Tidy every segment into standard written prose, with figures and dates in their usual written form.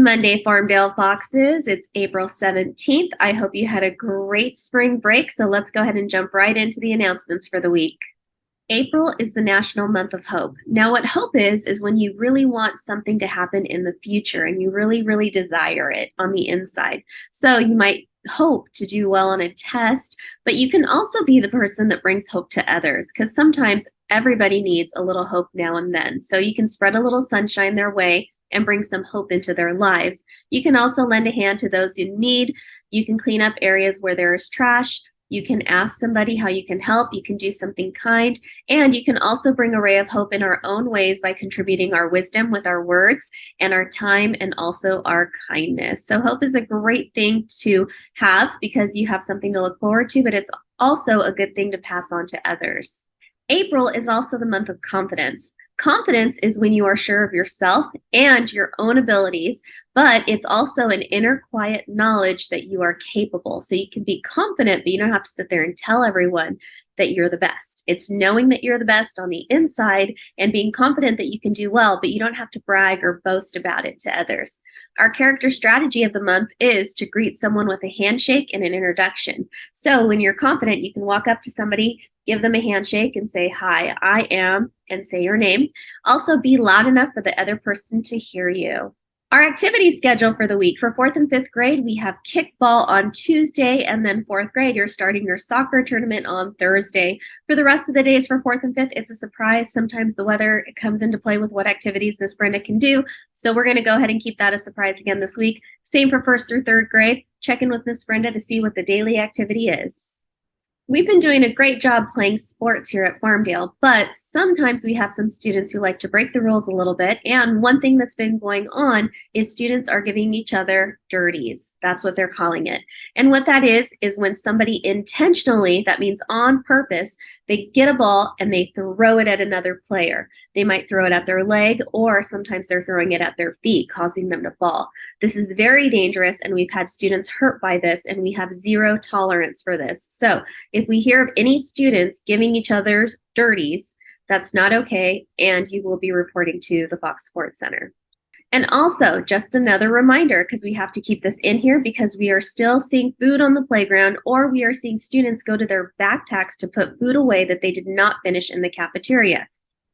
Monday, Farmdale Foxes. It's April 17th. I hope you had a great spring break. So let's go ahead and jump right into the announcements for the week. April is the National Month of Hope. Now, what hope is when you really want something to happen in the future and you really, really desire it on the inside. So you might hope to do well on a test, but you can also be the person that brings hope to others because sometimes everybody needs a little hope now and then. So you can spread a little sunshine their way and bring some hope into their lives. You can also lend a hand to those who need. You can clean up areas where there is trash. You can ask somebody how you can help. You can do something kind. And you can also bring a ray of hope in our own ways by contributing our wisdom with our words and our time and also our kindness. So hope is a great thing to have because you have something to look forward to, but it's also a good thing to pass on to others. April is also the month of confidence. Confidence is when you are sure of yourself and your own abilities, but it's also an inner quiet knowledge that you are capable. So you can be confident, but you don't have to sit there and tell everyone that you're the best. It's knowing that you're the best on the inside and being confident that you can do well, but you don't have to brag or boast about it to others. Our character strategy of the month is to greet someone with a handshake and an introduction. So when you're confident, you can walk up to somebody, give them a handshake and say, "Hi, I am," and say your name. Also, be loud enough for the other person to hear you. Our activity schedule for the week for 4th and 5th grade, we have kickball on Tuesday, and then 4th grade, you're starting your soccer tournament on Thursday. For the rest of the days for 4th and 5th, it's a surprise. Sometimes the weather comes into play with what activities Miss Brenda can do. So we're going to go ahead and keep that a surprise again this week. Same for 1st through 3rd grade. Check in with Miss Brenda to see what the daily activity is. We've been doing a great job playing sports here at Farmdale, but sometimes we have some students who like to break the rules a little bit. And one thing that's been going on is students are giving each other dirties. That's what they're calling it. And what that is when somebody intentionally, that means on purpose, they get a ball and they throw it at another player. They might throw it at their leg, or sometimes they're throwing it at their feet, causing them to fall. This is very dangerous, and we've had students hurt by this, and we have zero tolerance for this. So if we hear of any students giving each other dirties, that's not okay, and you will be reporting to the Fox Sports Center. And also, just another reminder, because we have to keep this in here because we are still seeing food on the playground, or we are seeing students go to their backpacks to put food away that they did not finish in the cafeteria.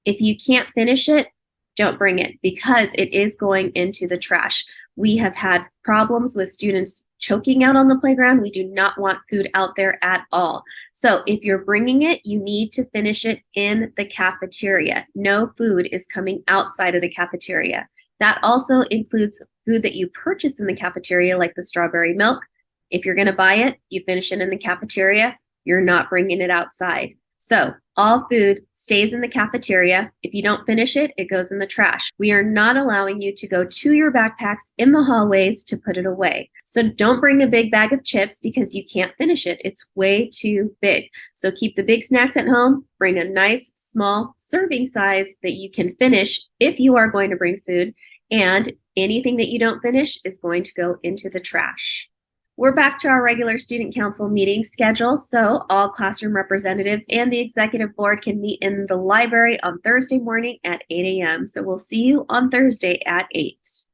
If you can't finish it, don't bring it because it is going into the trash. We have had problems with students choking out on the playground. We do not want food out there at all. So if you're bringing it, you need to finish it in the cafeteria. No food is coming outside of the cafeteria. That also includes food that you purchase in the cafeteria, like the strawberry milk. If you're going to buy it, you finish it in the cafeteria. You're not bringing it outside. So all food stays in the cafeteria. If you don't finish it, it goes in the trash. We are not allowing you to go to your backpacks in the hallways to put it away. So don't bring a big bag of chips because you can't finish it. It's way too big. So keep the big snacks at home. Bring a nice small serving size that you can finish if you are going to bring food. And anything that you don't finish is going to go into the trash. We're back to our regular student council meeting schedule, so all classroom representatives and the executive board can meet in the library on Thursday morning at 8 a.m. So we'll see you on Thursday at 8.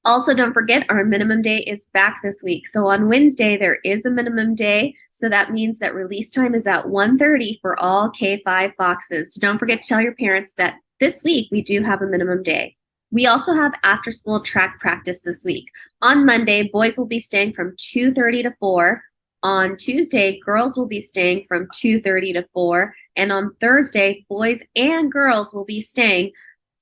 Also, don't forget our minimum day is back this week. So on Wednesday, there is a minimum day. So that means that release time is at 1:30 for all K-5 Foxes. So don't forget to tell your parents that this week we do have a minimum day. We also have after-school track practice this week. On Monday, boys will be staying from 2:30 to 4. On Tuesday, girls will be staying from 2:30 to 4. And on Thursday, boys and girls will be staying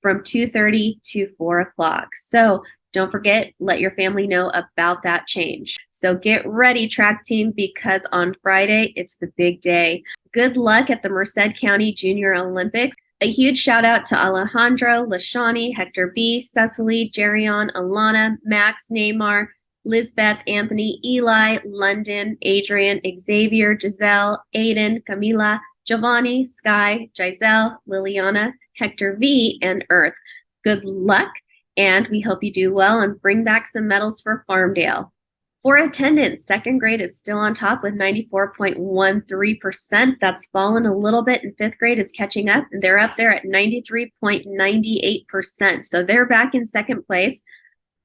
from 2:30 to 4 o'clock. So don't forget, let your family know about that change. So get ready, track team, because on Friday, it's the big day. Good luck at the Merced County Junior Olympics. A huge shout out to Alejandro, Lashani, Hector B, Cecily, Jerion, Alana, Max, Neymar, Lisbeth, Anthony, Eli, London, Adrian, Xavier, Giselle, Aiden, Camila, Giovanni, Sky, Giselle, Liliana, Hector V, and Earth. Good luck, and we hope you do well and bring back some medals for Farmdale. For attendance, 2nd grade is still on top with 94.13%. That's fallen a little bit, and 5th grade is catching up, and they're up there at 93.98%. So they're back in 2nd place.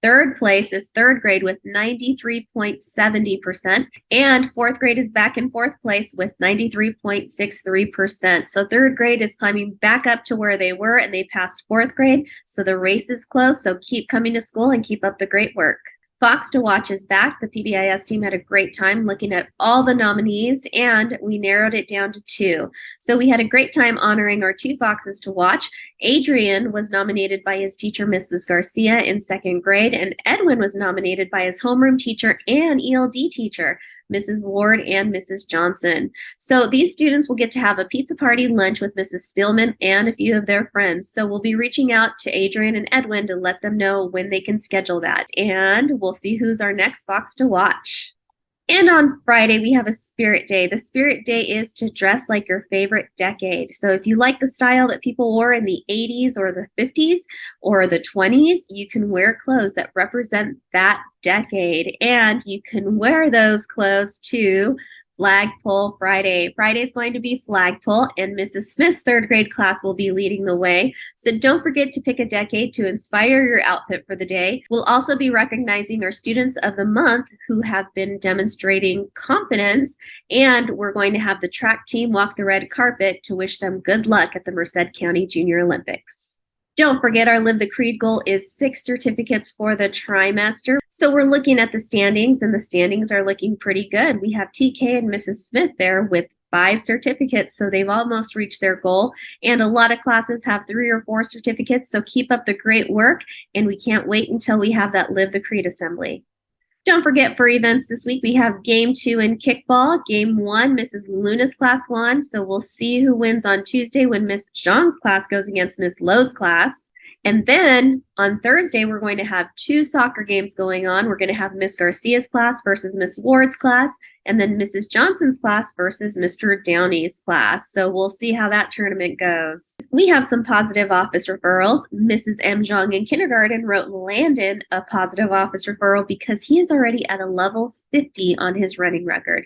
Third place is third grade with 93.70%, and fourth grade is back in fourth place with 93.63%. So third grade is climbing back up to where they were, and they passed fourth grade. So the race is close. So keep coming to school and keep up the great work. Fox to Watch is back. The PBIS team had a great time looking at all the nominees, and we narrowed it down to 2. So we had a great time honoring our 2 Foxes to Watch. Adrian was nominated by his teacher, Mrs. Garcia, in second grade, and Edwin was nominated by his homeroom teacher and ELD teacher, Mrs. Ward and Mrs. Johnson. So these students will get to have a pizza party lunch with Mrs. Spielman and a few of their friends. So we'll be reaching out to Adrian and Edwin to let them know when they can schedule that. And we'll see who's our next Fox to Watch. And on Friday, we have a Spirit Day. The Spirit Day is to dress like your favorite decade. So if you like the style that people wore in the 80s or the 50s or the 20s, you can wear clothes that represent that decade. And you can wear those clothes to Flagpole Friday. Friday is going to be Flagpole, and Mrs. Smith's third grade class will be leading the way. So don't forget to pick a decade to inspire your outfit for the day. We'll also be recognizing our students of the month who have been demonstrating confidence, and we're going to have the track team walk the red carpet to wish them good luck at the Merced County Junior Olympics. Don't forget, our Live the Creed goal is 6 certificates for the trimester. So we're looking at the standings, and the standings are looking pretty good. We have TK and Mrs. Smith there with 5 certificates, so they've almost reached their goal. And a lot of classes have 3 or 4 certificates, so keep up the great work, and we can't wait until we have that Live the Creed assembly. Don't forget, for events this week, we have Game 2 in kickball. Game 1, Mrs. Luna's class won, so we'll see who wins on Tuesday when Miss Zhang's class goes against Miss Lowe's class. And then on Thursday, we're going to have 2 soccer games going on. We're going to have Miss Garcia's class versus Miss Ward's class, and then Mrs. Johnson's class versus Mr. Downey's class. So we'll see how that tournament goes. We have some positive office referrals. Mrs. M. Zhang in kindergarten wrote Landon a positive office referral because he is already at a level 50 on his running record.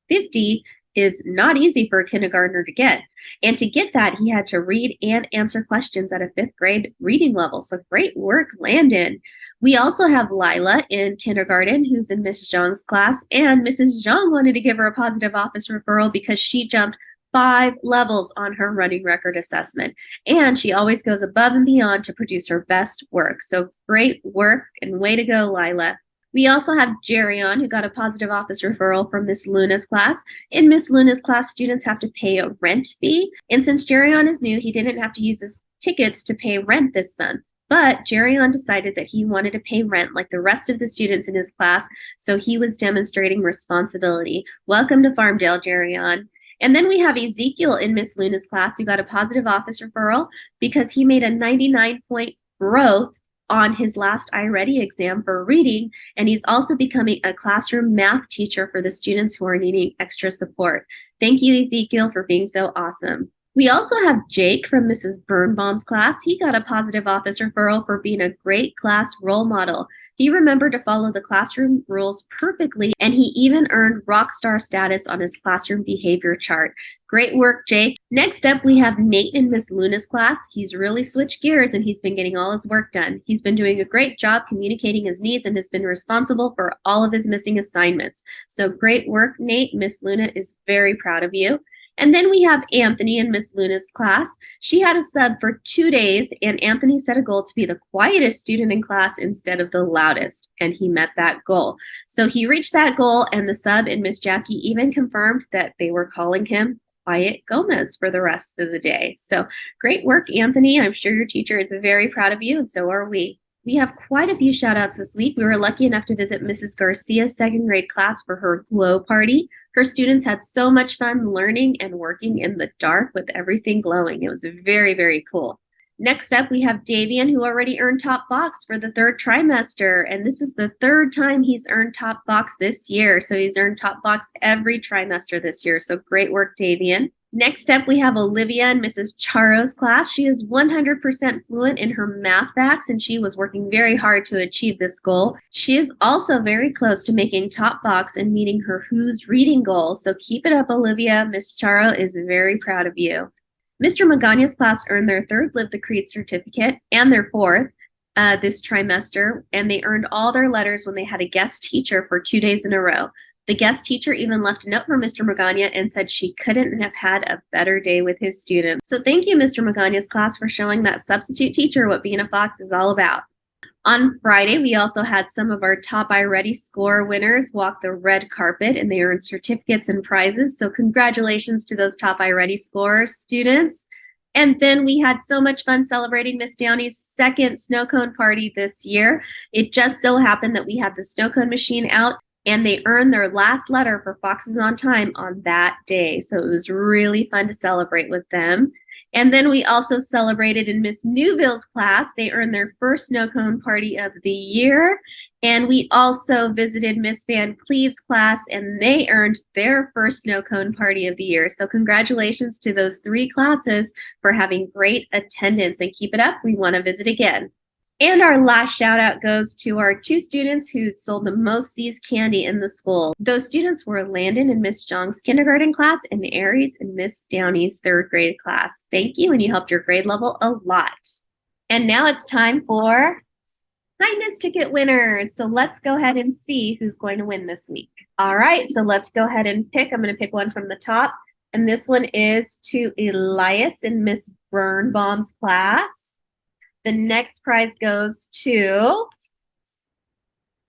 50 is not easy for a kindergartner to get. And to get that, he had to read and answer questions at a 5th grade reading level. So great work, Landon. We also have Lila in kindergarten, who's in Miss Zhang's class. And Mrs. Zhang wanted to give her a positive office referral because she jumped 5 levels on her running record assessment. And she always goes above and beyond to produce her best work. So great work and way to go, Lila. We also have Jerion, who got a positive office referral from Miss Luna's class. In Miss Luna's class, students have to pay a rent fee. And since Jerion is new, he didn't have to use his tickets to pay rent this month. But Jerion decided that he wanted to pay rent like the rest of the students in his class, so he was demonstrating responsibility. Welcome to Farmdale, Jerion. And then we have Ezekiel in Miss Luna's class, who got a positive office referral because he made a 99-point growth on his last iReady exam for reading, and he's also becoming a classroom math teacher for the students who are needing extra support. Thank you, Ezekiel, for being so awesome. We also have Jake from Mrs. Birnbaum's class. He got a positive office referral for being a great class role model. He remembered to follow the classroom rules perfectly, and he even earned rock star status on his classroom behavior chart. Great work, Jake. Next up, we have Nate in Miss Luna's class. He's really switched gears, and he's been getting all his work done. He's been doing a great job communicating his needs and has been responsible for all of his missing assignments. So great work, Nate. Miss Luna is very proud of you. And then we have Anthony in Miss Luna's class. She had a sub for 2 days, and Anthony set a goal to be the quietest student in class instead of the loudest, and he met that goal. So he reached that goal, and the sub and Miss Jackie even confirmed that they were calling him Quiet Gomez for the rest of the day. So great work, Anthony. I'm sure your teacher is very proud of you, and so are we. We have quite a few shout outs this week. We were lucky enough to visit Mrs. Garcia's 2nd grade class for her glow party. Her students had so much fun learning and working in the dark with everything glowing. It was very, very cool. Next up, we have Davian, who already earned top box for the 3rd trimester. And this is the 3rd time he's earned top box this year. So he's earned top box every trimester this year. So great work, Davian. Next up, we have Olivia in Mrs. Charo's class. She is 100% fluent in her math facts, and she was working very hard to achieve this goal. She is also very close to making top box and meeting her Who's Reading goal. So keep it up, Olivia. Miss Charo is very proud of you. Mr. Magana's class earned their 3rd Live the Creed certificate and their 4th. this trimester, and they earned all their letters when they had a guest teacher for 2 days in a row. The guest teacher even left a note for Mr. Magana and said she couldn't have had a better day with his students. So thank you, Mr. Magana's class, for showing that substitute teacher what being a Fox is all about. On Friday, we also had some of our Top iReady score winners walk the red carpet, and they earned certificates and prizes. So congratulations to those Top iReady score students. And then we had so much fun celebrating Miss Downey's second snow cone party this year. It just so happened that we had the snow cone machine out, and they earned their last letter for Foxes on Time on that day. So it was really fun to celebrate with them. And then we also celebrated in Miss Newville's class. They earned their first snow cone party of the year. And we also visited Miss Van Cleve's class, and they earned their first snow cone party of the year. So congratulations to those 3 classes for having great attendance, and keep it up. We want to visit again. And our last shout out goes to our 2 students who sold the most See's candy in the school. Those students were Landon in Miss Jong's kindergarten class and Aries in Miss Downey's 3rd grade class. Thank you, and you helped your grade level a lot. And now it's time for kindness ticket winners. So let's go ahead and see who's going to win this week. All right, so let's go ahead and pick. I'm going to pick one from the top. And this one is to Elias in Miss Birnbaum's class. The next prize goes to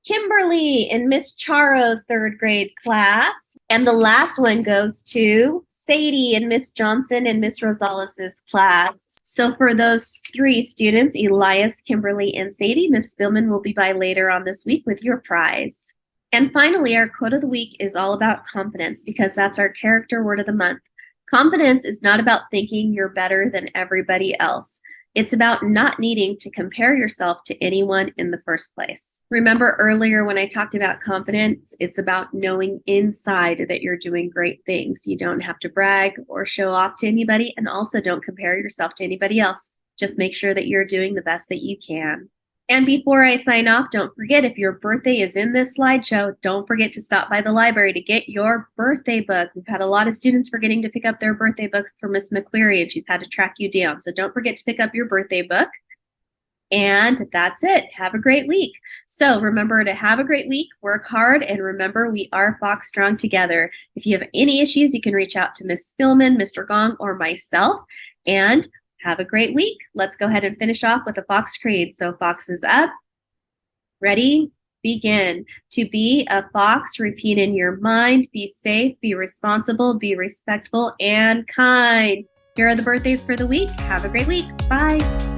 Kimberly in Miss Charo's 3rd grade class. And the last one goes to Sadie in Miss Johnson and Miss Rosales' class. So for those 3 students, Elias, Kimberly, and Sadie, Miss Spillman will be by later on this week with your prize. And finally, our quote of the week is all about confidence, because that's our character word of the month. Confidence is not about thinking you're better than everybody else. It's about not needing to compare yourself to anyone in the first place. Remember earlier when I talked about confidence, it's about knowing inside that you're doing great things. You don't have to brag or show off to anybody, and also don't compare yourself to anybody else. Just make sure that you're doing the best that you can. And before I sign off, don't forget, if your birthday is in this slideshow, don't forget to stop by the library to get your birthday book. We've had a lot of students forgetting to pick up their birthday book for Miss McQuarrie, and she's had to track you down. So don't forget to pick up your birthday book. And that's it. Have a great week. So remember to have a great week, work hard, and remember, we are Fox Strong together. If you have any issues, you can reach out to Miss Spillman, Mr. Gong, or myself. And have a great week. Let's go ahead and finish off with a Fox Creed. So foxes up, ready, begin. To be a fox, repeat in your mind, be safe, be responsible, be respectful, and kind. Here are the birthdays for the week. Have a great week. Bye.